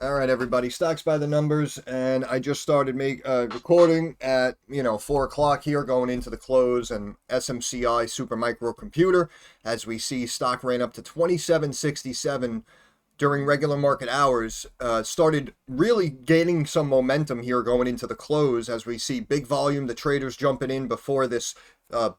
All right, everybody. Stocks by the numbers, and I just started recording at 4 o'clock here, going into the close, and SMCI super microcomputer. As we see, stock ran up to 27.67 during regular market hours. Started really gaining some momentum here going into the close, as we see big volume. The traders jumping in before this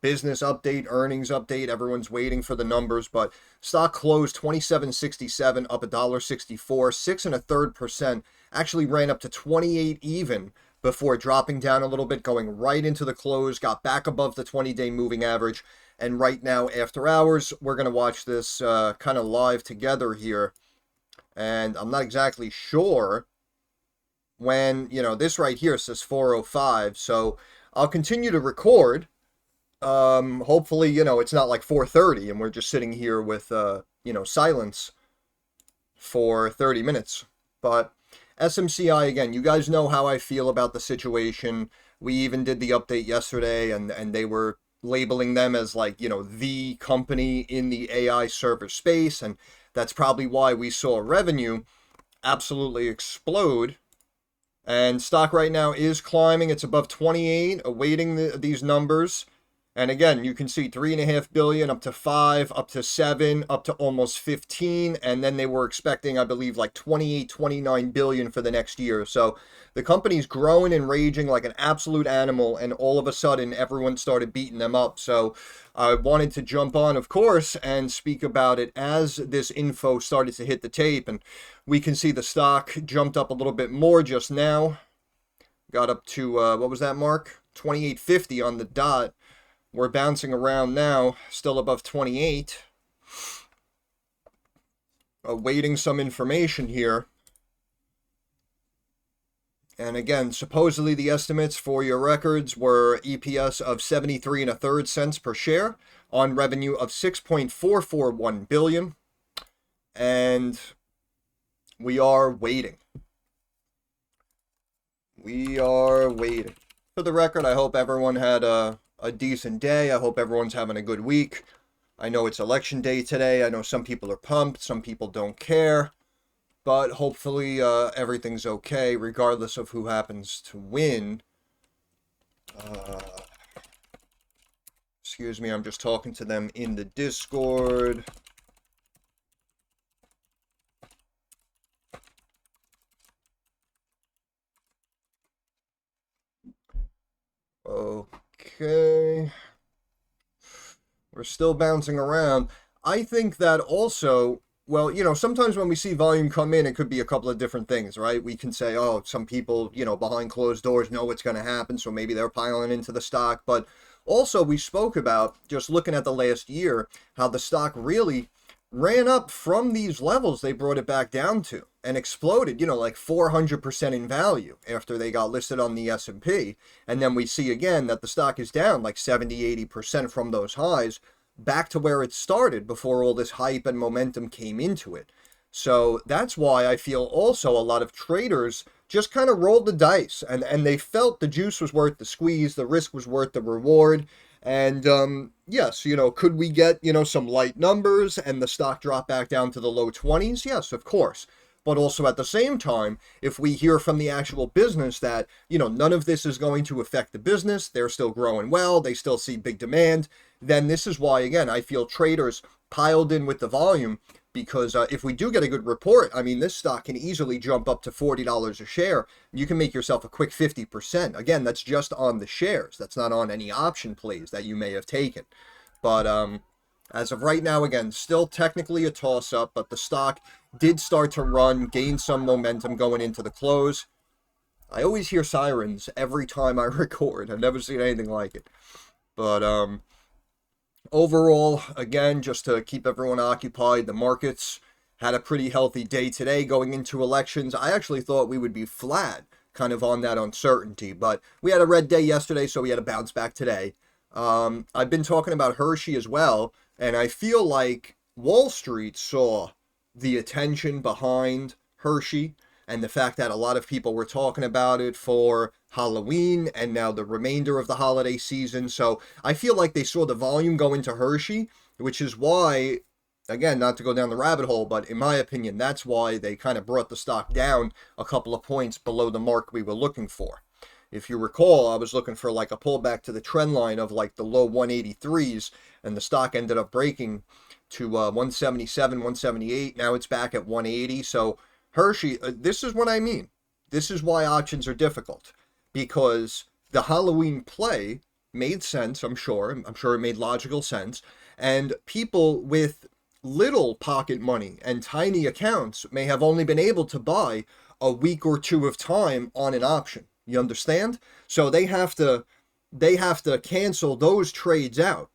business update, earnings update. Everyone's waiting for the numbers, but stock closed 27.67, up $1.64, 6.33%. Actually ran up to 28 even before dropping down a little bit, going right into the close, got back above the 20-day moving average. And right now, after hours, we're going to watch this kind of live together here. And I'm not exactly sure when, this right here says 4:05. So I'll continue to record. Hopefully, it's not like 4:30 and we're just sitting here with, silence for 30 minutes. But SMCI, again, you guys know how I feel about the situation. We even did the update yesterday, and they were labeling them as like, the company in the AI server space. And that's probably why we saw revenue absolutely explode. And stock right now is climbing. It's above 28, awaiting these numbers. And again, you can see 3.5 billion up to 5, up to 7, up to almost 15. And then they were expecting, I believe, like 28, 29 billion for the next year. So the company's growing and raging like an absolute animal. And all of a sudden, everyone started beating them up. So I wanted to jump on, of course, and speak about it as this info started to hit the tape. And we can see the stock jumped up a little bit more just now. Got up to, what was that mark? 28.50 on the dot. We're bouncing around now, still above 28. Awaiting some information here. And again, supposedly the estimates for your records were EPS of 73 1/3 cents per share on revenue of 6.441 billion. And we are waiting. We are waiting. For the record, I hope everyone had a decent day. I hope everyone's having a good week. I know it's election day today. I know some people are pumped, some people don't care, but hopefully everything's okay regardless of who happens to win. Excuse me, I'm just talking to them in the Discord. Okay. We're still bouncing around. I think that also, well, sometimes when we see volume come in, it could be a couple of different things, right? We can say, oh, some people, behind closed doors know what's going to happen, so maybe they're piling into the stock. But also, we spoke about, just looking at the last year, how the stock really ran up from these levels they brought it back down to and exploded, like 400% in value after they got listed on the S&P. And then we see again that the stock is down like 70-80% from those highs back to where it started before all this hype and momentum came into it. So that's why I feel also a lot of traders just kind of rolled the dice and they felt the juice was worth the squeeze, the risk was worth the reward. And yes, could we get, some light numbers and the stock drop back down to the low 20s? Yes, of course. But also at the same time, if we hear from the actual business that, none of this is going to affect the business, they're still growing well, they still see big demand, then this is why, again, I feel traders piled in with the volume. Because if we do get a good report, I mean, this stock can easily jump up to $40 a share. You can make yourself a quick 50%. Again, that's just on the shares. That's not on any option plays that you may have taken. But as of right now, again, still technically a toss-up, but the stock did start to run, gain some momentum going into the close. I always hear sirens every time I record. I've never seen anything like it. But overall, again, just to keep everyone occupied, the markets had a pretty healthy day today going into elections. I actually thought we would be flat, kind of on that uncertainty, but we had a red day yesterday, so we had a bounce back today. I've been talking about Hershey as well, and I feel like Wall Street saw the attention behind Hershey and the fact that a lot of people were talking about it for Halloween and now the remainder of the holiday season. So I feel like they saw the volume go into Hershey, which is why again, not to go down the rabbit hole, but in my opinion, that's why they kind of brought the stock down a couple of points below the mark we were looking for. If you recall, I was looking for like a pullback to the trend line of like the low 183s, and the stock ended up breaking to 177, 178. Now it's back at 180. So Hershey, this is what I mean. This is why options are difficult, because the Halloween play made sense, I'm sure. I'm sure it made logical sense. And people with little pocket money and tiny accounts may have only been able to buy a week or two of time on an option. You understand? So they have to cancel those trades out,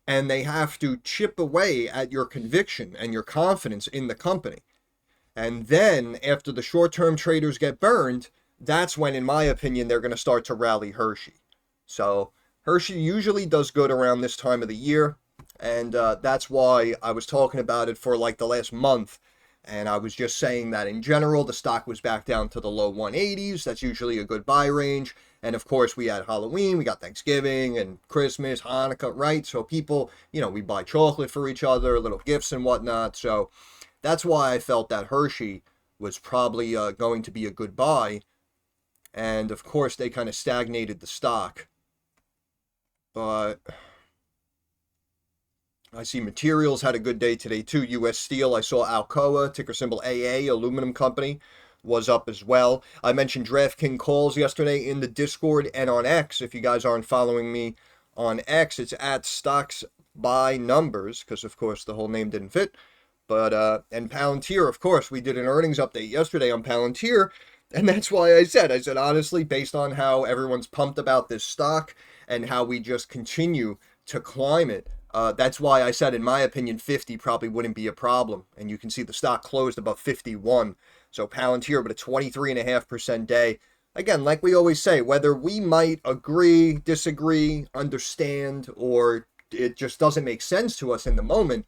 and they have to chip away at your conviction and your confidence in the company. And then after the short-term traders get burned, that's when, in my opinion, they're going to start to rally Hershey. So Hershey usually does good around this time of the year, and that's why I was talking about it for like the last month. And I was just saying that in general, the stock was back down to the low 180s. That's usually a good buy range. And of course, we had Halloween, we got Thanksgiving and Christmas, Hanukkah, right? So people, we buy chocolate for each other, little gifts and whatnot. So that's why I felt that Hershey was probably going to be a good buy. And of course, they kind of stagnated the stock. But I see materials had a good day today too. U.S. Steel, I saw Alcoa, ticker symbol AA, aluminum company, was up as well. I mentioned DraftKings calls yesterday in the Discord and on X. If you guys aren't following me on X, it's at stocks by numbers, because of course the whole name didn't fit. But and Palantir, of course, we did an earnings update yesterday on Palantir, and that's why I said honestly, based on how everyone's pumped about this stock and how we just continue to climb it, that's why I said, in my opinion, 50 probably wouldn't be a problem. And you can see the stock closed above 51. So Palantir with a 23.5% day. Again, like we always say, whether we might agree, disagree, understand, or it just doesn't make sense to us in the moment,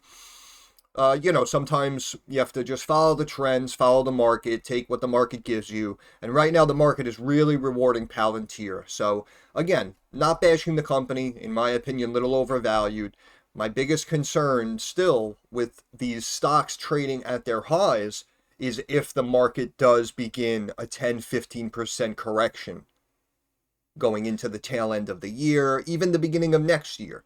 sometimes you have to just follow the trends, follow the market, take what the market gives you. And right now the market is really rewarding Palantir. So again, not bashing the company, in my opinion, little overvalued. My biggest concern still with these stocks trading at their highs is if the market does begin a 10-15% correction going into the tail end of the year, even the beginning of next year.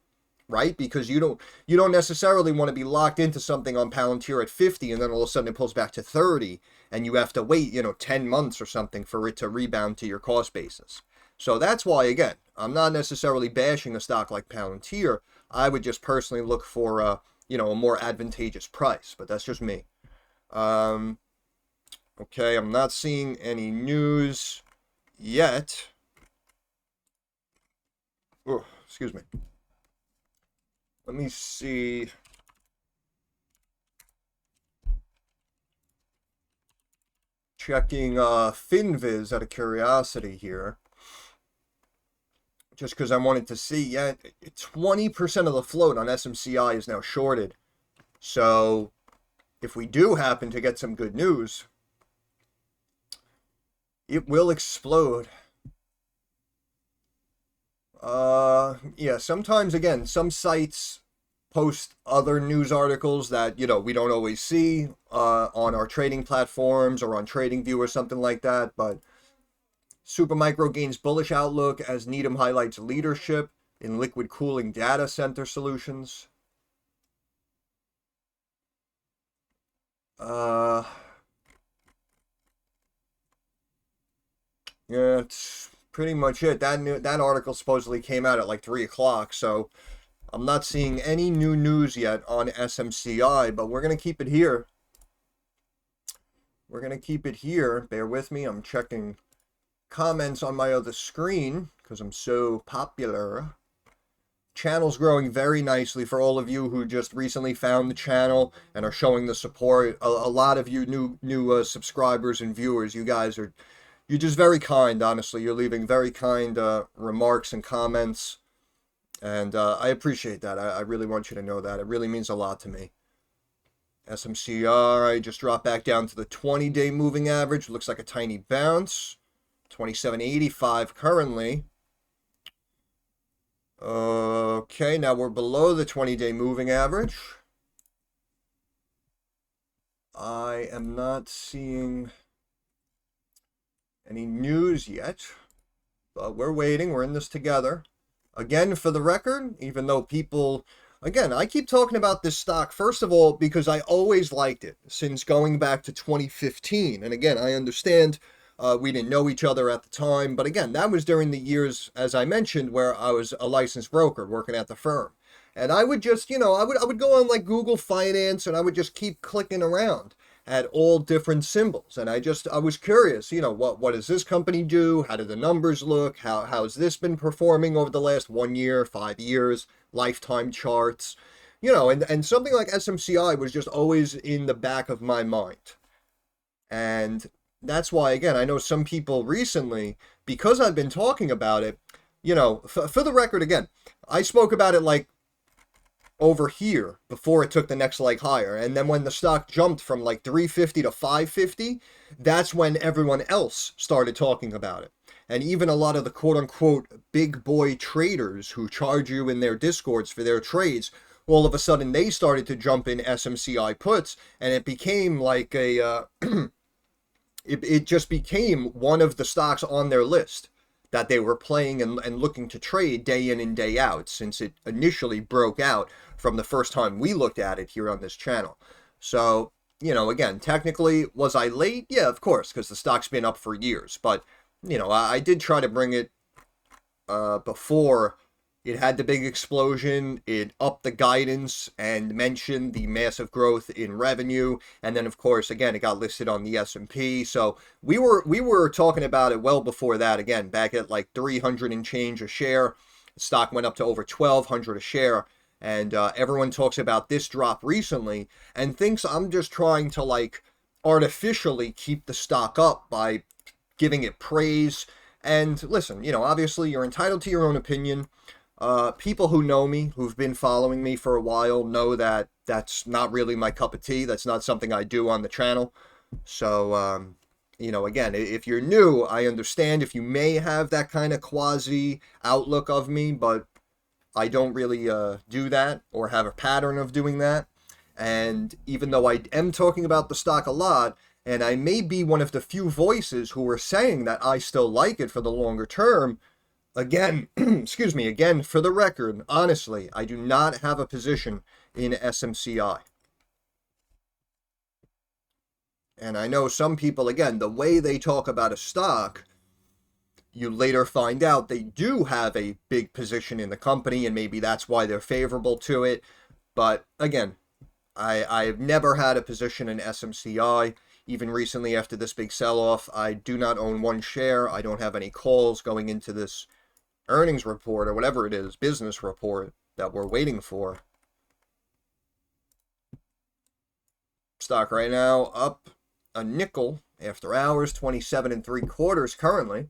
Right? Because you don't necessarily want to be locked into something on Palantir at 50 and then all of a sudden it pulls back to 30 and you have to wait, 10 months or something for it to rebound to your cost basis. So that's why, again, I'm not necessarily bashing a stock like Palantir. I would just personally look for a more advantageous price, but that's just me. Okay, I'm not seeing any news yet. Oh, excuse me. Let me see. Checking FinViz out of curiosity here. Just because I wanted to see, 20% of the float on SMCI is now shorted. So if we do happen to get some good news, it will explode. Sometimes, again, some sites post other news articles that, we don't always see on our trading platforms or on TradingView or something like that. But Supermicro gains bullish outlook as Needham highlights leadership in liquid cooling data center solutions. It's pretty much it. That article supposedly came out at like 3 o'clock, so I'm not seeing any new news yet on SMCI, but we're going to keep it here. Bear with me. I'm checking comments on my other screen because I'm so popular. Channel's growing very nicely for all of you who just recently found the channel and are showing the support. A lot of you new subscribers and viewers, you're just very kind, honestly. You're leaving very kind remarks and comments. And I appreciate that. I really want you to know that. It really means a lot to me. SMCI just dropped back down to the 20-day moving average. Looks like a tiny bounce. 27.85 currently. Okay, now we're below the 20-day moving average. I am not seeing any news yet, but we're waiting. We're in this together. Again, for the record, even though people, again, I keep talking about this stock, first of all, because I always liked it since going back to 2015. And again, I understand we didn't know each other at the time, but again, that was during the years, as I mentioned, where I was a licensed broker working at the firm. And I would just, I would go on like Google Finance and I would just keep clicking around at all different symbols. And I was curious, what does this company do? How do the numbers look? How's this been performing over the last 1 year, 5 years, lifetime charts? And something like SMCI was just always in the back of my mind. And that's why, again, I know some people recently, because I've been talking about it, for the record, again, I spoke about it like over here before it took the next leg higher. And then when the stock jumped from like 350 to 550, that's when everyone else started talking about it. And even a lot of the quote unquote big boy traders who charge you in their discords for their trades, all of a sudden they started to jump in SMCI puts, and it became like it just became one of the stocks on their list that they were playing and looking to trade day in and day out since it initially broke out from the first time we looked at it here on this channel. So, again, technically, was I late? Yeah, of course, because the stock's been up for years. But, I did try to bring it before it had the big explosion. It upped the guidance and mentioned the massive growth in revenue. And then, of course, again, it got listed on the S&P. So we were talking about it well before that. Again, back at like 300 and change a share. The stock went up to over 1,200 a share. And everyone talks about this drop recently and thinks I'm just trying to like artificially keep the stock up by giving it praise. And listen, obviously you're entitled to your own opinion. People who know me, who've been following me for a while, know that that's not really my cup of tea. That's not something I do on the channel. So, again, if you're new, I understand if you may have that kind of quasi outlook of me, but I don't really do that or have a pattern of doing that. And even though I am talking about the stock a lot, and I may be one of the few voices who are saying that I still like it for the longer term, again, excuse me, again, for the record, honestly, I do not have a position in SMCI. And I know some people, again, the way they talk about a stock, you later find out they do have a big position in the company, and maybe that's why they're favorable to it. But again, I've never had a position in SMCI. Even recently after this big sell-off, I do not own one share. I don't have any calls going into this earnings report or whatever it is, business report that we're waiting for. Stock right now up a nickel after hours, 27 3/4 currently.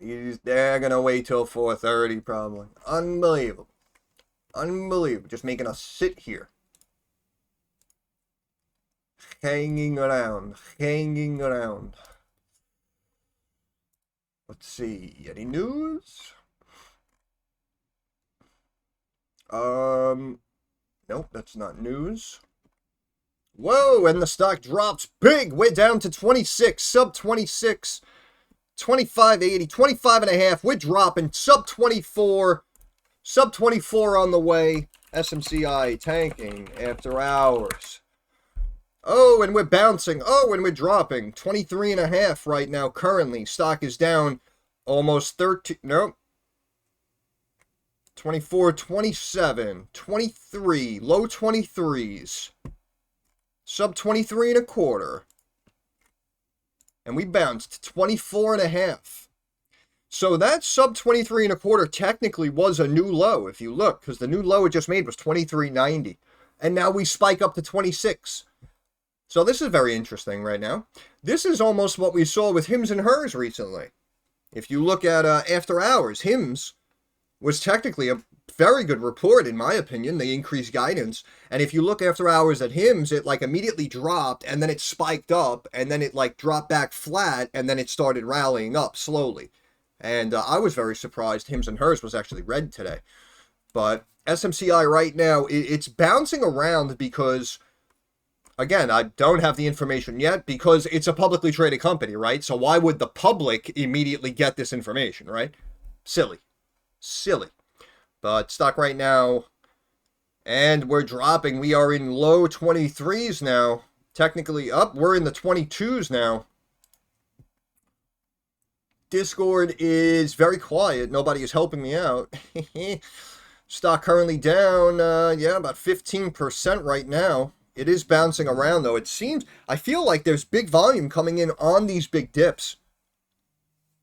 They're gonna wait till 4:30 probably. Unbelievable. Unbelievable. Just making us sit here. Hanging around. Hanging around. Let's see. Any news? Nope, that's not news. Whoa, and the stock drops big. We're down to 26, sub 26. 25.80, 25 and a half. We're dropping sub 24. Sub 24 on the way. SMCI tanking after hours. Oh, and we're bouncing. Oh, and we're dropping. 23 and a half right now currently. Stock is down almost 13. Nope. 24, 27, 23. Low 23s. Sub 23 and a quarter. And we bounced 24 and a half. So that sub 23 and a quarter technically was a new low if you look, because the new low it just made was 23.90. And now we spike up to 26. So this is very interesting right now. This is almost what we saw with Hims and Hers recently. If you look at after hours, Hims was technically a very good report in my opinion. They increased guidance. And if you look after hours at Hims, it like immediately dropped and then it spiked up and then it like dropped back flat and then it started rallying up slowly. And I was very surprised Hims and Hers was actually red today. But SMCI right now, it's bouncing around because, again, I don't have the information yet because it's a publicly traded company, right? So why would the public immediately get this information, right? Silly. Silly. But stock right now, and we're dropping. We are in low 23s now. Technically up. We're in the 22s now. Discord is very quiet. Nobody is helping me out. Stock currently down, yeah, about 15% right now. It is bouncing around, though. It seems, I feel like there's big volume coming in on these big dips.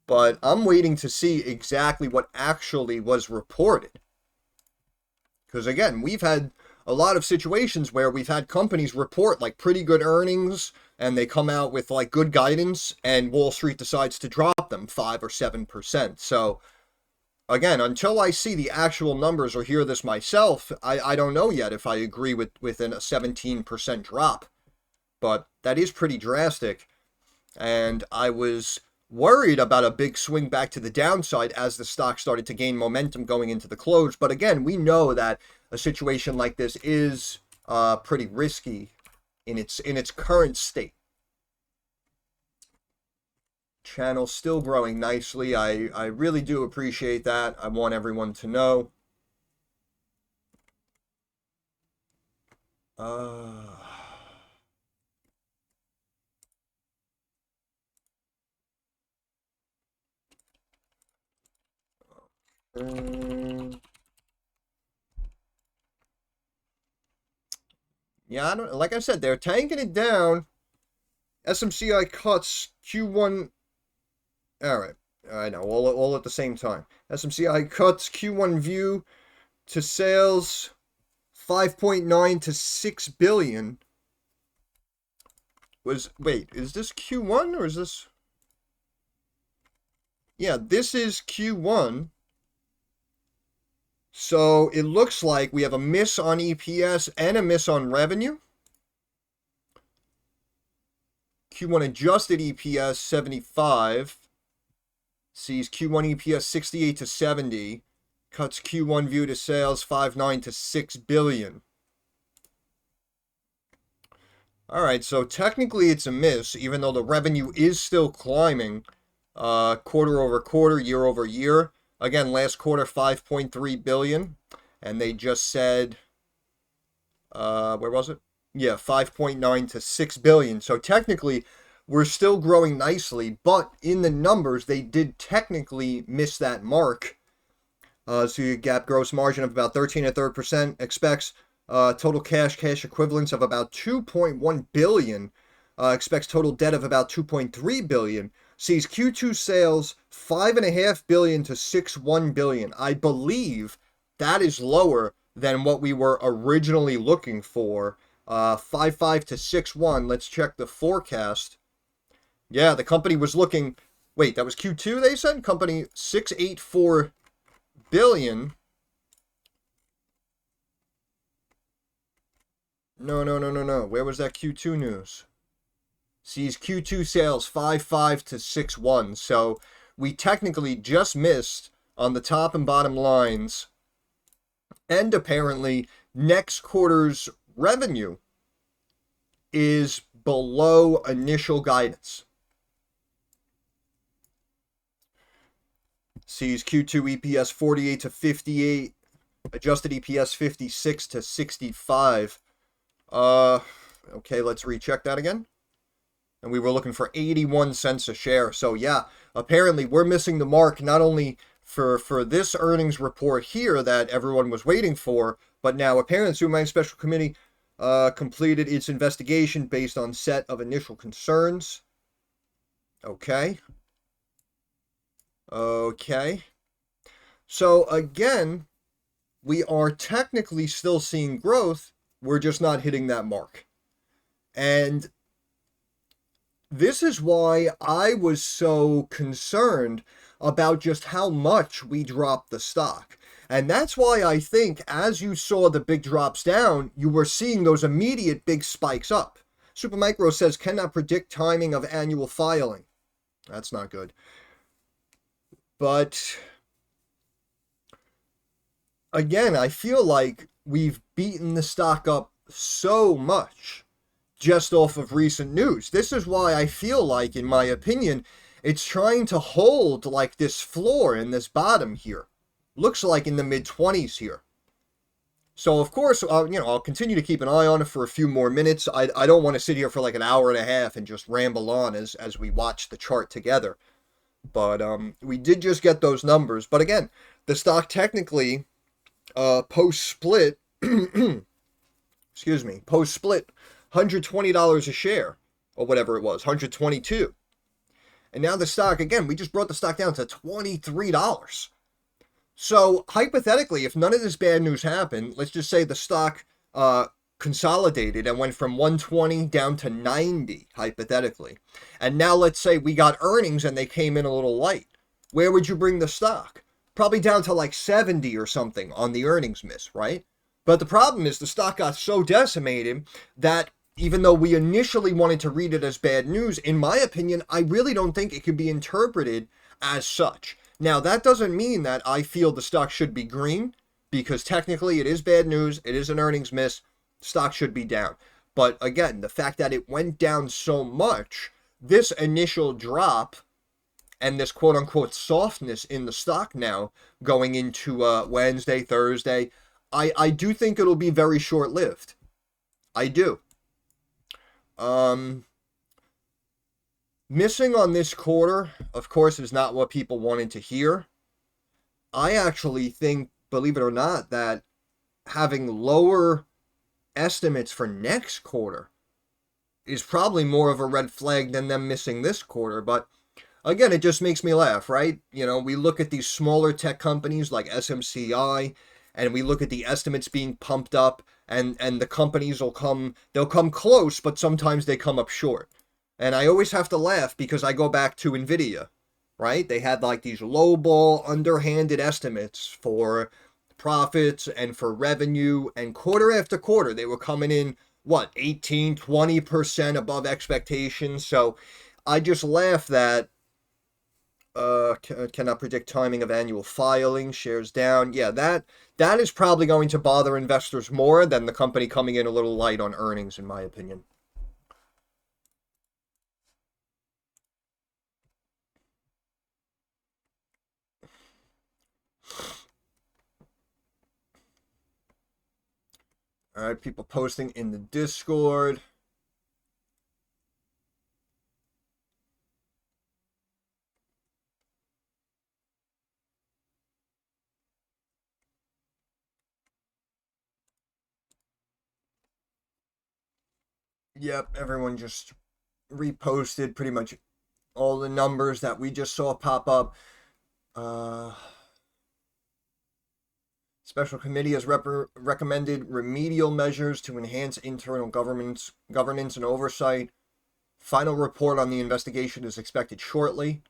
But I'm waiting to see exactly what actually was reported. Because, again, we've had a lot of situations where we've had companies report, like, pretty good earnings, and they come out with, like, good guidance, and Wall Street decides to drop them 5 or 7%. So, again, until I see the actual numbers or hear this myself, I don't know yet if I agree within a 17% drop. But that is pretty drastic. And I was worried about a big swing back to the downside as the stock started to gain momentum going into the close. But again, we know that a situation like this is pretty risky in its current state. Channel still growing nicely. I really do appreciate that. I want everyone to know. Yeah, I don't, like I said, they're tanking it down. SMCI cuts Q1. All right, I know, all at the same time. SMCI cuts Q1 view to sales 5.9 to 6 billion. Wait, is this Q1 or is this? Yeah, this is Q1. So it looks like we have a miss on EPS and a miss on revenue. Q1 adjusted EPS 75. Sees Q1 EPS 68 to 70. Cuts Q1 view to sales 5.9 to 6 billion. Alright, so technically it's a miss, even though the revenue is still climbing quarter over quarter, year over year. Again, last quarter, 5.3 billion. And they just said, where was it? Yeah, 5.9 to 6 billion. So technically, we're still growing nicely. But in the numbers, they did technically miss that mark. So you gap gross margin of about 13.3%. Expects total cash equivalents of about 2.1 billion. Expects total debt of about 2.3 billion. Sees Q2 sales 5.5 billion to 6.1 billion. I believe that is lower than what we were originally looking for. 5.5 to 6.1. Let's check the forecast. Yeah, the company was looking. Wait, that was Q2. They said company 6.84 billion. No. Where was that Q2 news? Sees Q2 sales 5.5 to 6.1. So we technically just missed on the top and bottom lines. And apparently next quarter's revenue is below initial guidance. Sees Q2 EPS 48 to 58. Adjusted EPS 56 to 65. Okay, let's recheck that again. And we were looking for 81 cents a share. So yeah, apparently we're missing the mark not only for this earnings report here that everyone was waiting for, but now apparently Superman Special Committee completed its investigation based on set of initial concerns. Okay. So again, we are technically still seeing growth. We're just not hitting that mark. And this is why I was so concerned about just how much we dropped the stock. And that's why I think as you saw the big drops down, you were seeing those immediate big spikes up. Supermicro says, cannot predict timing of annual filing. That's not good. But again, I feel like we've beaten the stock up so much just off of recent news. This is why I feel like, in my opinion, it's trying to hold like this floor in this bottom here. Looks like in the mid 20s here. So of course, I'll continue to keep an eye on it for a few more minutes. I don't want to sit here for like an hour and a half and just ramble on as we watch the chart together. But we did just get those numbers. But again, the stock technically post split, excuse me, post split, $120 a share or whatever it was, 122. And now the stock, again, we just brought the stock down to $23. So hypothetically, if none of this bad news happened, let's just say the stock consolidated and went from 120 down to 90, hypothetically. And now let's say we got earnings and they came in a little light. Where would you bring the stock? Probably down to like 70 or something on the earnings miss, right? But the problem is the stock got so decimated that even though we initially wanted to read it as bad news, in my opinion, I really don't think it could be interpreted as such. Now, that doesn't mean that I feel the stock should be green, because technically it is bad news, it is an earnings miss, stock should be down. But again, the fact that it went down so much, this initial drop and this quote-unquote softness in the stock now going into Wednesday, Thursday, I do think it'll be very short-lived. I do. Missing on this quarter, of course, is not what people wanted to hear. I actually think, believe it or not, that having lower estimates for next quarter is probably more of a red flag than them missing this quarter. But again, it just makes me laugh, right? You know, we look at these smaller tech companies like SMCI, and we look at the estimates being pumped up, and the companies they'll come close, but sometimes they come up short. And I always have to laugh because I go back to NVIDIA, right? They had like these lowball, underhanded estimates for profits and for revenue, and quarter after quarter, they were coming in, 18, 20% above expectations. So I just laugh that cannot predict timing of annual filing, shares down. Yeah, that is probably going to bother investors more than the company coming in a little light on earnings, in my opinion. All right, people posting in the Discord. Yep, everyone just reposted pretty much all the numbers that we just saw pop up. Special committee has recommended remedial measures to enhance internal governance and oversight. Final report on the investigation is expected shortly.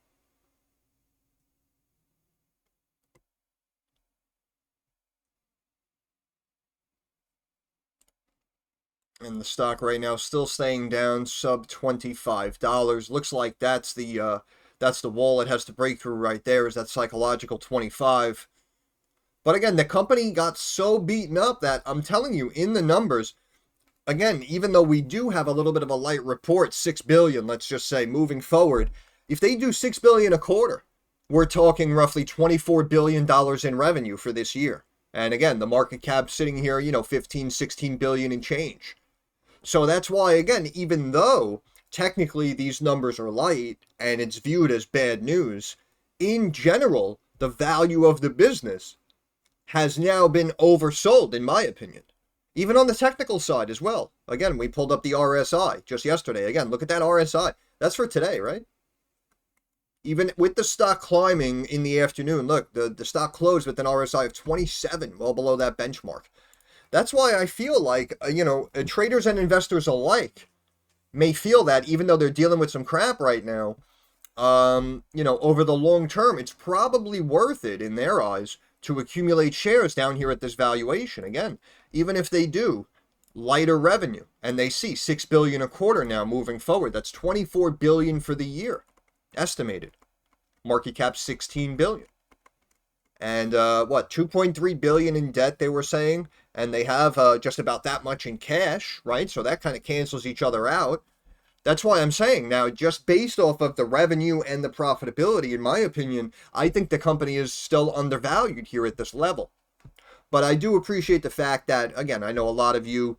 And the stock right now still staying down, sub $25. Looks like that's the wall it has to break through right there, is that psychological 25. But again, the company got so beaten up that I'm telling you, in the numbers, again, even though we do have a little bit of a light report, 6 billion, let's just say, moving forward, if they do 6 billion a quarter, we're talking roughly $24 billion in revenue for this year. And again, the market cap sitting here, 15, 16 billion in change. So that's why, again, even though technically these numbers are light and it's viewed as bad news, in general, the value of the business has now been oversold, in my opinion. Even on the technical side as well. Again, we pulled up the RSI just yesterday. Again, look at that RSI. That's for today, right? Even with the stock climbing in the afternoon, look, the stock closed with an RSI of 27, well below that benchmark. That's why I feel like, traders and investors alike may feel that even though they're dealing with some crap right now, over the long term, it's probably worth it in their eyes to accumulate shares down here at this valuation. Again, even if they do lighter revenue and they see 6 billion a quarter now moving forward, that's 24 billion for the year estimated. market cap 16 billion. And what, 2.3 billion in debt, they were saying, and they have just about that much in cash, right? So that kind of cancels each other out. That's why I'm saying now, just based off of the revenue and the profitability, in my opinion, I think the company is still undervalued here at this level. But I do appreciate the fact that, again, I know a lot of you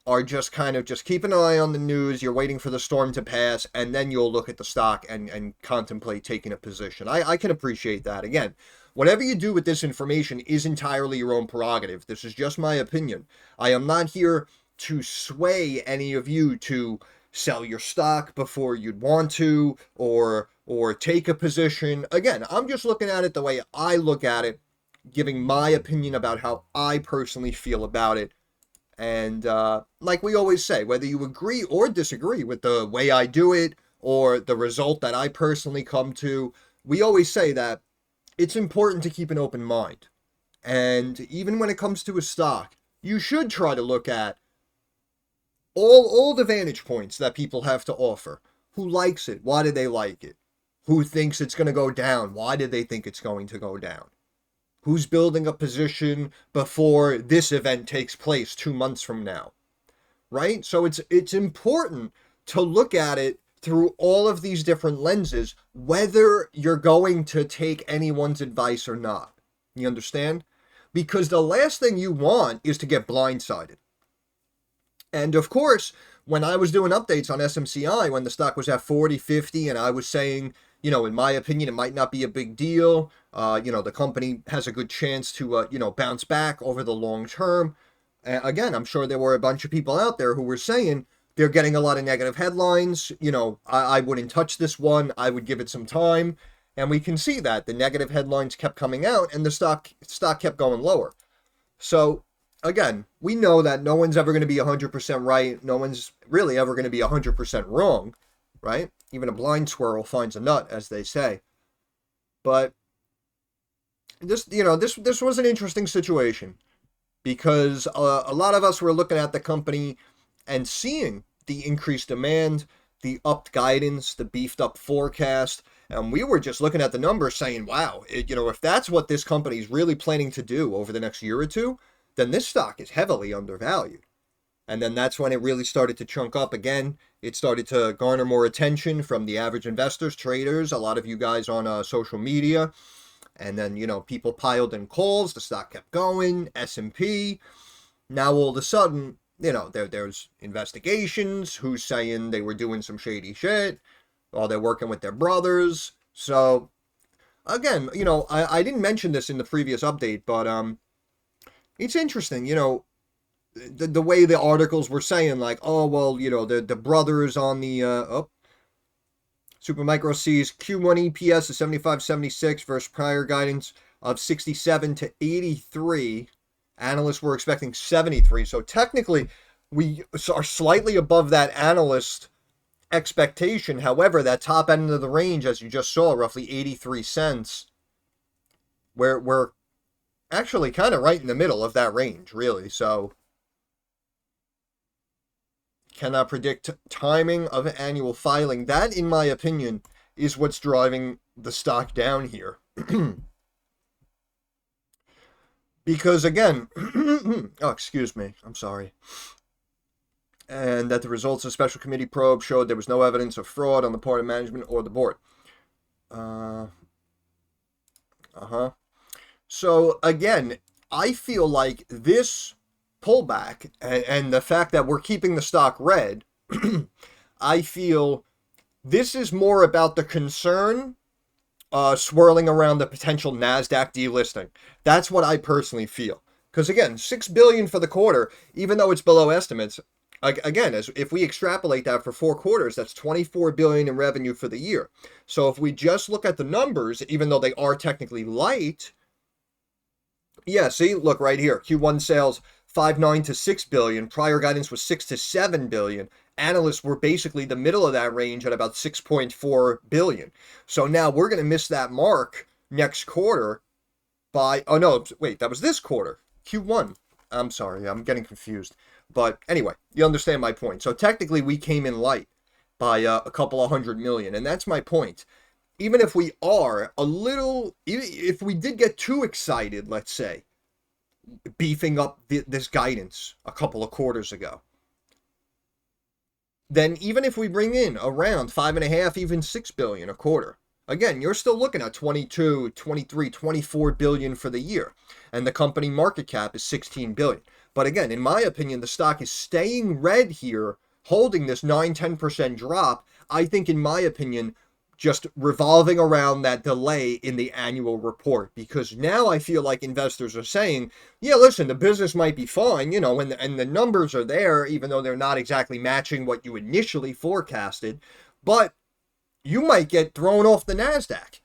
are just kind of just keeping an eye on the news. You're waiting for the storm to pass, and then you'll look at the stock and contemplate taking a position. I can appreciate that. Again, whatever you do with this information is entirely your own prerogative. This is just my opinion. I am not here to sway any of you to sell your stock before you'd want to, or take a position. Again, I'm just looking at it the way I look at it, giving my opinion about how I personally feel about it. And like we always say, whether you agree or disagree with the way I do it or the result that I personally come to, we always say that it's important to keep an open mind. And even when it comes to a stock, you should try to look at all the vantage points that people have to offer. Who likes it? Why do they like it? Who thinks it's going to go down? Why do they think it's going to go down? Who's building a position before this event takes place 2 months from now, right? So it's important to look at it through all of these different lenses, whether you're going to take anyone's advice or not. You understand? Because the last thing you want is to get blindsided. And of course, when I was doing updates on SMCI, when the stock was at 40, 50, and I was saying, you know, in my opinion, it might not be a big deal. You know, the company has a good chance to, you know, bounce back over the long term. Again, I'm sure there were a bunch of people out there who were saying they're getting a lot of negative headlines. You know, I wouldn't touch this one. I would give it some time. And we can see that the negative headlines kept coming out and the stock kept going lower. So again, we know that no one's ever going to be 100% right. No one's really ever going to be 100% wrong, right? Even a blind squirrel finds a nut, as they say. But this, you know, this was an interesting situation because a lot of us were looking at the company and seeing the increased demand, the upped guidance, the beefed up forecast, and we were just looking at the numbers saying, wow, you know, if that's what this company is really planning to do over the next year or two, then this stock is heavily undervalued. And then that's when it really started to chunk up again. It started to garner more attention from the average investors, traders, a lot of you guys on social media. And then, you know, people piled in calls. The stock kept going. S&P. Now all of a sudden, you know, there's investigations. Who's saying they were doing some shady shit? Or they're working with their brothers. So, again, you know, I didn't mention this in the previous update, but it's interesting, you know, the way the articles were saying, like, oh, well, you know, the brothers on the, Supermicro sees Q1 EPS of 75.76 versus prior guidance of 67 to 83. Analysts were expecting 73. So technically, we are slightly above that analyst expectation. However, that top end of the range, as you just saw, roughly 83 cents, we're actually kind of right in the middle of that range, really. So cannot predict timing of annual filing. That, in my opinion, is what's driving the stock down here. Because again, oh, excuse me, I'm sorry. And that the results of special committee probe showed there was no evidence of fraud on the part of management or the board. So again, I feel like this pullback and the fact that we're keeping the stock red, I feel this is more about the concern swirling around the potential NASDAQ delisting. That's what I personally feel. Because again, $6 billion for the quarter, even though it's below estimates, again, if we extrapolate that for 4 quarters, that's $24 billion in revenue for the year. So if we just look at the numbers, even though they are technically light, yeah, see, look right here, Q1 sales 5.9 to 6 billion. Prior guidance was 6 to 7 billion. Analysts were basically the middle of that range at about 6.4 billion. So now we're going to miss that mark next quarter by, oh no, wait, that was this quarter, Q1. I'm sorry, I'm getting confused. But anyway, you understand my point. So technically we came in light by a couple of $100 million, and that's my point. even if we are a little, if we did get too excited, let's say, beefing up this guidance a couple of quarters ago, then even if we bring in around 5.5, even 6 billion a quarter, again, you're still looking at 22, 23, 24 billion for the year. And the company market cap is 16 billion. But again, in my opinion, the stock is staying red here, holding this 9-10% drop. I think, in my opinion, just revolving around that delay in the annual report, because now I feel like investors are saying, yeah, listen, the business might be fine, and the numbers are there, even though they're not exactly matching what you initially forecasted, but you might get thrown off the NASDAQ.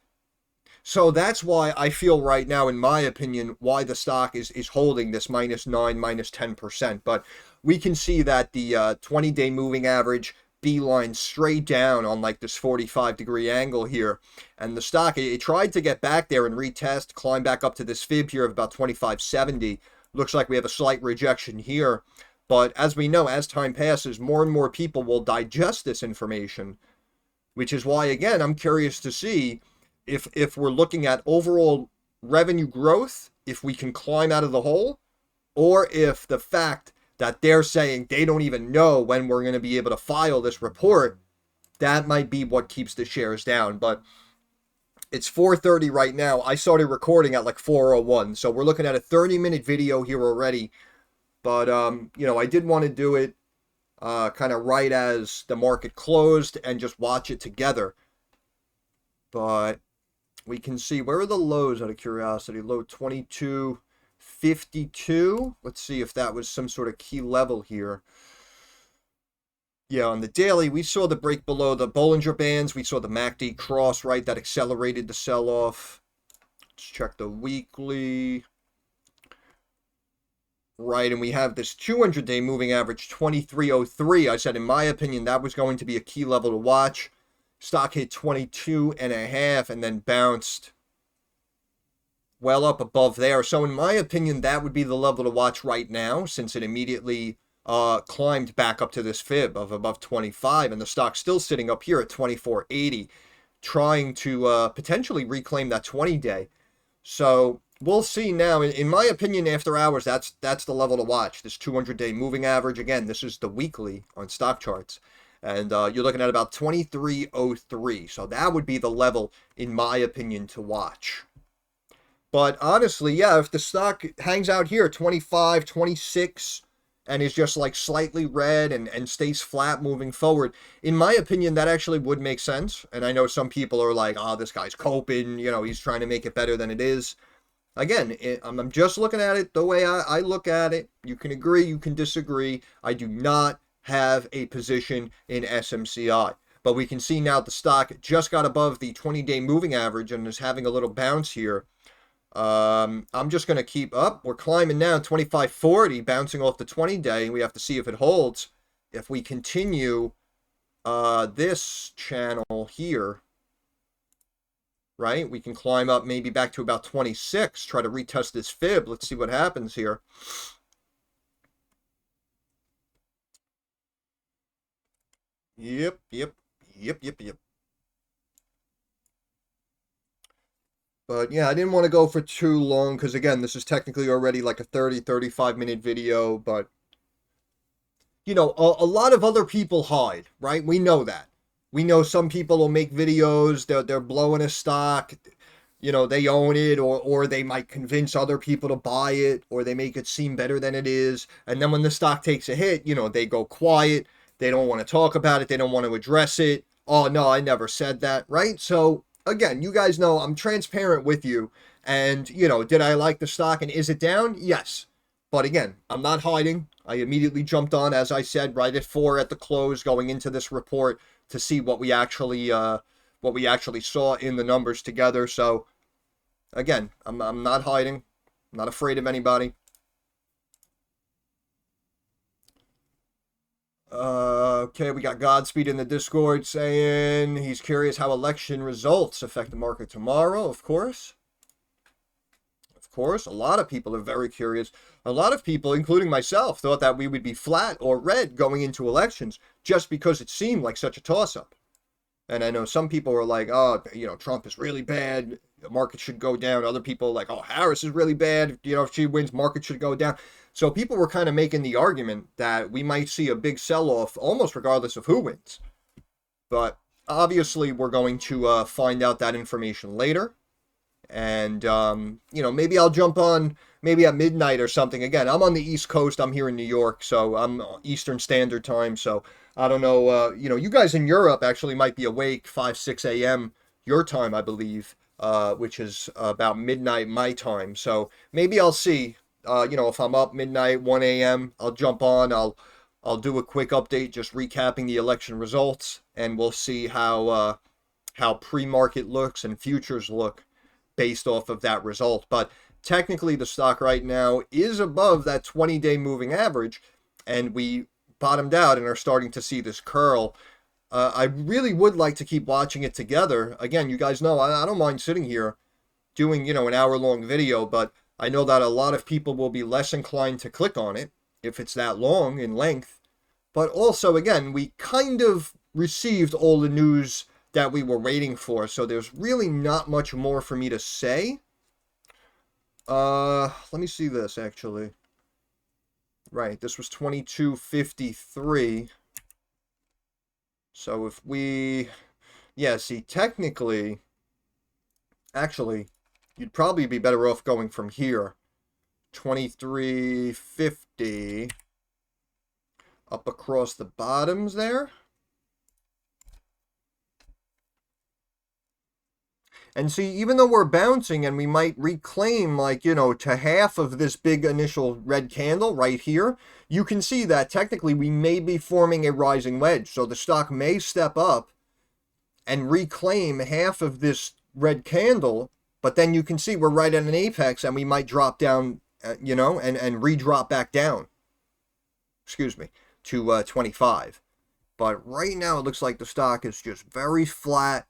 So that's why I feel right now, in my opinion, why the stock is holding this -9, -10%. But we can see that the 20-day moving average beeline straight down on like this 45-degree angle here. And the stock, it tried to get back there and retest, climb back up to this fib here of about 25.70. Looks like we have a slight rejection here. But as we know, as time passes, more and more people will digest this information, which is why, again, I'm curious to see if we're looking at overall revenue growth, if we can climb out of the hole, or if the fact that they're saying they don't even know when we're going to be able to file this report, that might be what keeps the shares down. But it's 4:30 right now. I started recording at like 4:01, so we're looking at a 30-minute video here already. But I did want to do it kind of right as the market closed and just watch it together. But we can see, where are the lows, out of curiosity? Low 22.52. Let's see if that was some sort of key level here. Yeah, on the daily, we saw the break below the Bollinger Bands. We saw the MACD cross, right? That accelerated the sell-off. Let's check the weekly. Right, and we have this 200-day moving average, 23.03. I said, in my opinion, that was going to be a key level to watch. Stock hit 22.5 and then bounced well up above there. So in my opinion, that would be the level to watch right now, since it immediately climbed back up to this fib of above 25, and the stock's still sitting up here at 24.80, trying to potentially reclaim that 20-day. So we'll see now. In my opinion, after hours, that's the level to watch. This 200-day moving average. Again, this is the weekly on stock charts. And you're looking at about 23.03. So that would be the level, in my opinion, to watch. But honestly, yeah, if the stock hangs out here, 25, 26, and is just like slightly red and stays flat moving forward, in my opinion, that actually would make sense. And I know some people are like, oh, this guy's coping, he's trying to make it better than it is. Again, I'm just looking at it the way I look at it. You can agree, you can disagree. I do not have a position in SMCI. But we can see now the stock just got above the 20-day moving average and is having a little bounce here. I'm just going to keep up. We're climbing now, 25.40, bouncing off the 20-day. We have to see if it holds. If we continue this channel here, right, we can climb up maybe back to about 26, try to retest this fib. Let's see what happens here. Yep. But yeah, I didn't want to go for too long because, again, this is technically already like a 35-minute video. But, a lot of other people hide, right? We know that. We know some people will make videos, they're blowing a stock, they own it, or they might convince other people to buy it, or they make it seem better than it is. And then when the stock takes a hit, they go quiet. They don't want to talk about it. They don't want to address it. Oh, no, I never said that, right? So, again, you guys know I'm transparent with you. And, did I like the stock and is it down? Yes. But again, I'm not hiding. I immediately jumped on, as I said, right at 4 at the close going into this report to see what we actually saw in the numbers together. So, again, I'm not hiding. I'm not afraid of anybody. Okay, we got Godspeed in the Discord saying he's curious how election results affect the market tomorrow. Of course, a lot of people are very curious. A lot of people, including myself, thought that we would be flat or red going into elections just because it seemed like such a toss-up. And I know some people are like, oh, Trump is really bad. The market should go down. Other people are like, oh, Harris is really bad. If she wins, market should go down. So people were kind of making the argument that we might see a big sell-off almost regardless of who wins. But obviously, we're going to find out that information later. And, maybe I'll jump on maybe at midnight or something. Again, I'm on the East Coast. I'm here in New York, so I'm Eastern Standard Time. So I don't know. You guys in Europe actually might be awake 5, 6 a.m. your time, I believe, which is about midnight my time. So maybe I'll see. If I'm up midnight, 1 a.m., I'll jump on. I'll do a quick update, just recapping the election results, and we'll see how pre-market looks and futures look based off of that result. But technically, the stock right now is above that 20-day moving average, and we bottomed out and are starting to see this curl. I really would like to keep watching it together. Again, you guys know I don't mind sitting here doing, an hour-long video, but I know that a lot of people will be less inclined to click on it if it's that long in length. But also, again, we kind of received all the news that we were waiting for, so there's really not much more for me to say. Let me see this, actually. Right, this was 22.53. So if we... Yeah, see, technically... Actually, you'd probably be better off going from here. 23.50. Up across the bottoms there. And see, even though we're bouncing and we might reclaim, to half of this big initial red candle right here, you can see that technically we may be forming a rising wedge. So the stock may step up and reclaim half of this red candle, but then you can see we're right at an apex and we might drop down, and re-drop back down. Excuse me, to 25. But right now it looks like the stock is just very flat.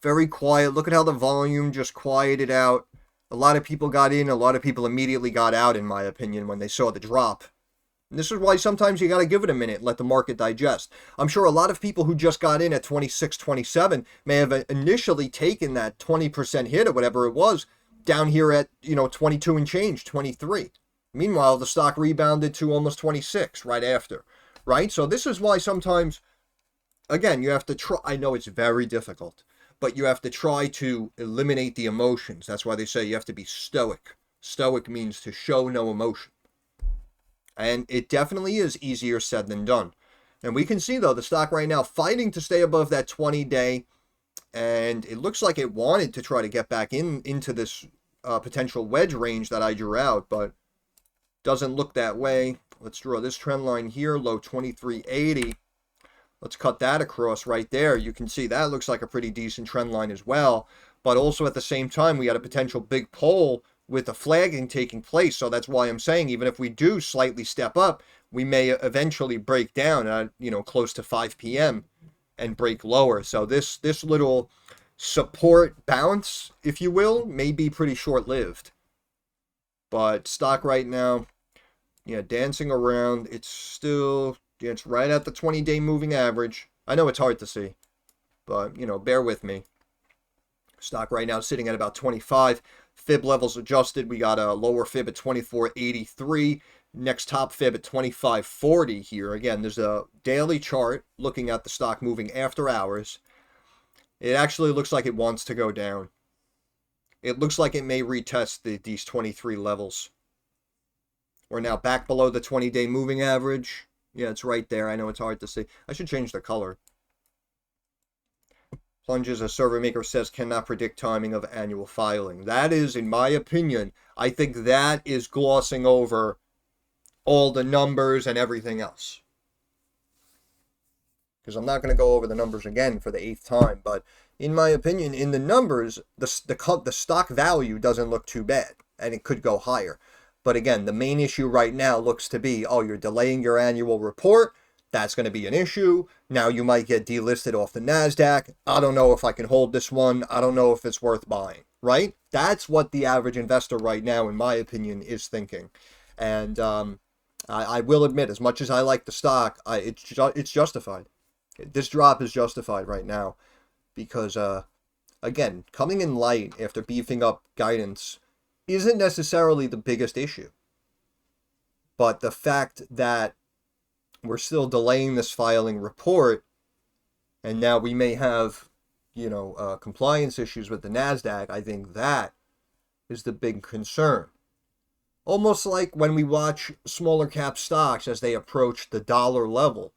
Very quiet. Look at how the volume just quieted out. A lot of people got in. A lot of people immediately got out, in my opinion, when they saw the drop. And this is why sometimes you got to give it a minute, let the market digest. I'm sure a lot of people who just got in at 26, 27 may have initially taken that 20% hit or whatever it was down here at, 22 and change, 23. Meanwhile, the stock rebounded to almost 26 right after, right? So this is why sometimes, again, you have to try. I know it's very difficult, but you have to try to eliminate the emotions. That's why they say you have to be stoic. Stoic means to show no emotion. And it definitely is easier said than done. And we can see, though, the stock right now fighting to stay above that 20-day. And it looks like it wanted to try to get back into this potential wedge range that I drew out, but doesn't look that way. Let's draw this trend line here, low 23.80. Let's cut that across right there. You can see that looks like a pretty decent trend line as well. But also at the same time, we had a potential big pull with the flagging taking place. So that's why I'm saying even if we do slightly step up, we may eventually break down at, close to 5 p.m. and break lower. So this little support bounce, if you will, may be pretty short-lived. But stock right now, dancing around. It's still... It's right at the 20-day moving average. I know it's hard to see, but, bear with me. Stock right now sitting at about 25. Fib levels adjusted. We got a lower fib at 24.83. Next top fib at 25.40 here. Again, there's a daily chart looking at the stock moving after hours. It actually looks like it wants to go down. It looks like it may retest these 23 levels. We're now back below the 20-day moving average. Yeah, it's right there. I know it's hard to see. I should change the color. Plunges, a survey maker says, cannot predict timing of annual filing. That is, in my opinion, I think that is glossing over all the numbers and everything else. Because I'm not going to go over the numbers again for the 8th time, but in my opinion, in the numbers, the stock value doesn't look too bad, and it could go higher. But again, the main issue right now looks to be, oh, you're delaying your annual report. That's going to be an issue. Now you might get delisted off the NASDAQ. I don't know if I can hold this one. I don't know if it's worth buying, right? That's what the average investor right now, in my opinion, is thinking. And I will admit, as much as I like the stock, it's justified. This drop is justified right now. because again, coming in light after beefing up guidance isn't necessarily the biggest issue. But the fact that we're still delaying this filing report, and now we may have, compliance issues with the NASDAQ, I think that is the big concern. Almost like when we watch smaller cap stocks as they approach the dollar level.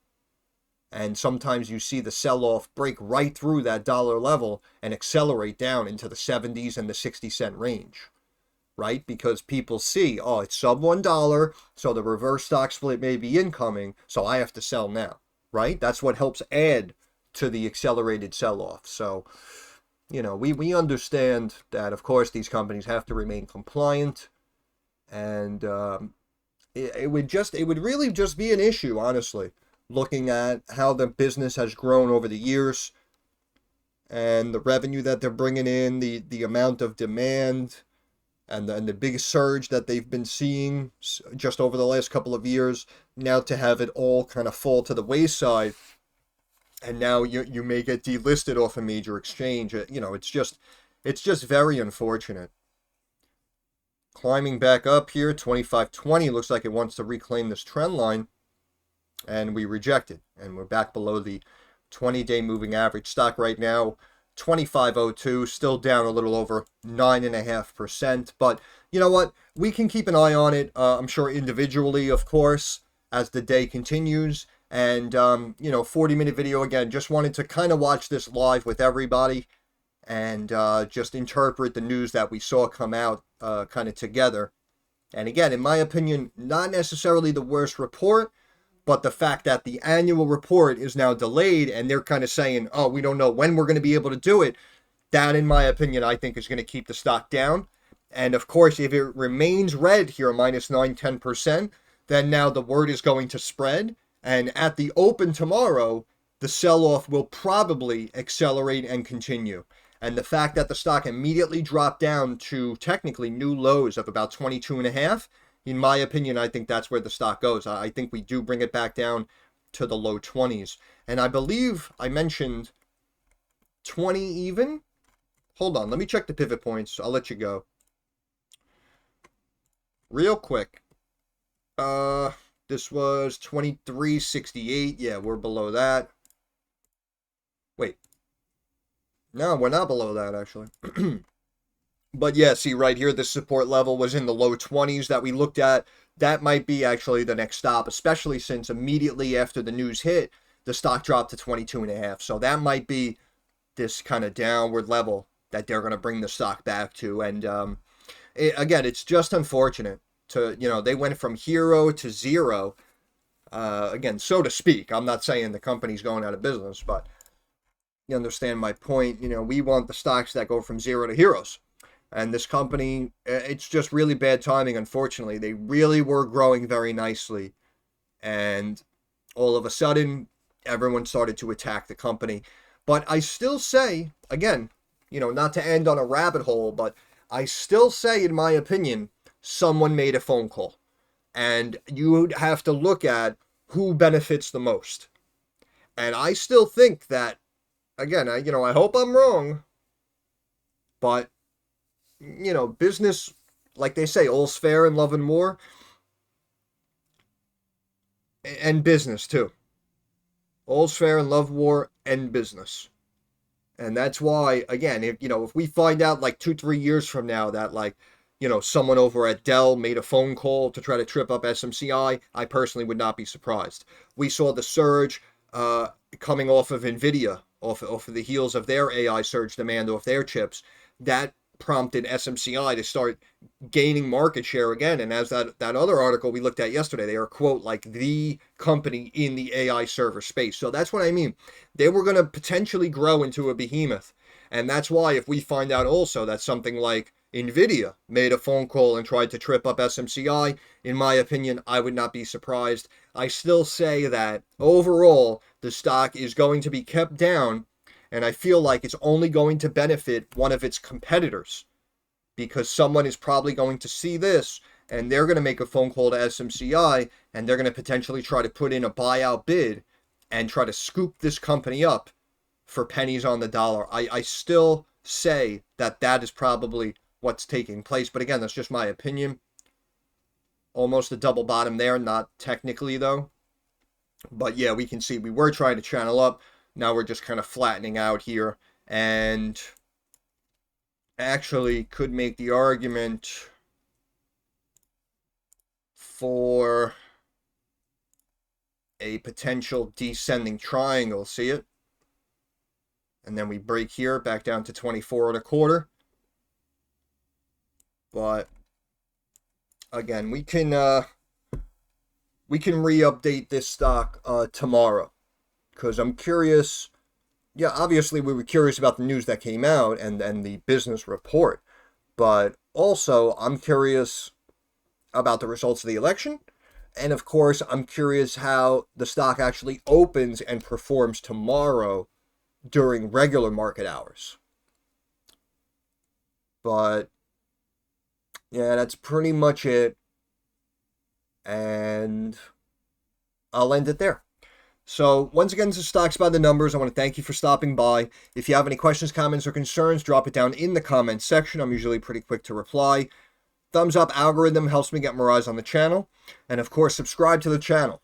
And sometimes you see the sell-off break right through that dollar level and accelerate down into the 70s and the 60-cent range, right? Because people see, oh, it's sub $1, so the reverse stock split may be incoming, so I have to sell now, right? That's what helps add to the accelerated sell-off. So, we understand that, of course, these companies have to remain compliant, and it would really just be an issue, honestly, looking at how the business has grown over the years and the revenue that they're bringing in, the amount of demand and the big surge that they've been seeing just over the last couple of years, now to have it all kind of fall to the wayside, and now you may get delisted off a major exchange. It's just very unfortunate. Climbing back up here, 25.20, looks like it wants to reclaim this trend line. And we rejected, and we're back below the 20-day moving average. Stock right now, 25.02, still down a little over 9.5%. But you know what? We can keep an eye on it, I'm sure individually, of course, as the day continues. And, 40-minute video, again, just wanted to kind of watch this live with everybody and just interpret the news that we saw come out kind of together. And again, in my opinion, not necessarily the worst report, but the fact that the annual report is now delayed and they're kind of saying, oh, we don't know when we're going to be able to do it, that, in my opinion, I think is going to keep the stock down. And of course, if it remains red here, minus 9-10%, then now the word is going to spread. And at the open tomorrow, the sell-off will probably accelerate and continue. And the fact that the stock immediately dropped down to technically new lows of about 22.5, in my opinion, I think that's where the stock goes. I think we do bring it back down to the low 20s. And I believe I mentioned 20 even. Hold on, let me check the pivot points. I'll let you go. Real quick. This was 23.68. Yeah, we're below that. Wait. No, we're not below that, actually. But yeah, see right here, the support level was in the low 20s that we looked at. That might be actually the next stop, especially since immediately after the news hit, the stock dropped to 22.5. So that might be this kind of downward level that they're going to bring the stock back to. And again, it's just unfortunate to, they went from hero to zero, again, so to speak. I'm not saying the company's going out of business, but you understand my point. We want the stocks that go from zero to heroes. And this company, it's just really bad timing, unfortunately. They really were growing very nicely. And all of a sudden, everyone started to attack the company. But I still say, again, not to end on a rabbit hole, but I still say, in my opinion, someone made a phone call. And you would have to look at who benefits the most. And I still think that, again, I hope I'm wrong, but business, like they say, all's fair in love and war, and business too. All's fair in love, war, and business. And that's why, again, if we find out like 2-3 years from now that someone over at Dell made a phone call to try to trip up SMCI, I personally would not be surprised. We saw the surge coming off of NVIDIA, off of the heels of their AI surge demand off their chips. That prompted SMCI to start gaining market share again. And as that other article we looked at yesterday, they are, quote, like the company in the AI server space. So that's what I mean. They were going to potentially grow into a behemoth. And that's why if we find out also that something like NVIDIA made a phone call and tried to trip up SMCI, in my opinion, I would not be surprised. I still say that overall, the stock is going to be kept down. And I feel like it's only going to benefit one of its competitors, because someone is probably going to see this and they're going to make a phone call to SMCI and they're going to potentially try to put in a buyout bid and try to scoop this company up for pennies on the dollar. I still say that that is probably what's taking place. But again, that's just my opinion. Almost a double bottom there, not technically though. But yeah, we can see we were trying to channel up. Now we're just kind of flattening out here. And actually could make the argument for a potential descending triangle. See it? And then we break here back down to 24.25. But again, we can re-update this stock tomorrow, because I'm curious. Yeah, obviously we were curious about the news that came out and the business report, but also I'm curious about the results of the election, and of course I'm curious how the stock actually opens and performs tomorrow during regular market hours. But yeah, that's pretty much it, and I'll end it there. So once again, this is Stocks by the Numbers. I want to thank you for stopping by. If you have any questions, comments, or concerns, drop it down in the comments section. I'm usually pretty quick to reply. Thumbs up algorithm helps me get more eyes on the channel. And of course, subscribe to the channel,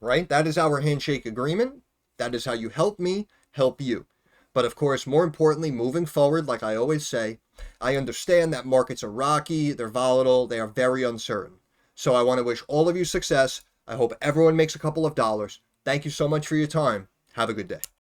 right? That is our handshake agreement. That is how you help me help you. But of course, more importantly, moving forward, like I always say, I understand that markets are rocky, they're volatile, they are very uncertain. So I want to wish all of you success. I hope everyone makes a couple of dollars. Thank you so much for your time. Have a good day.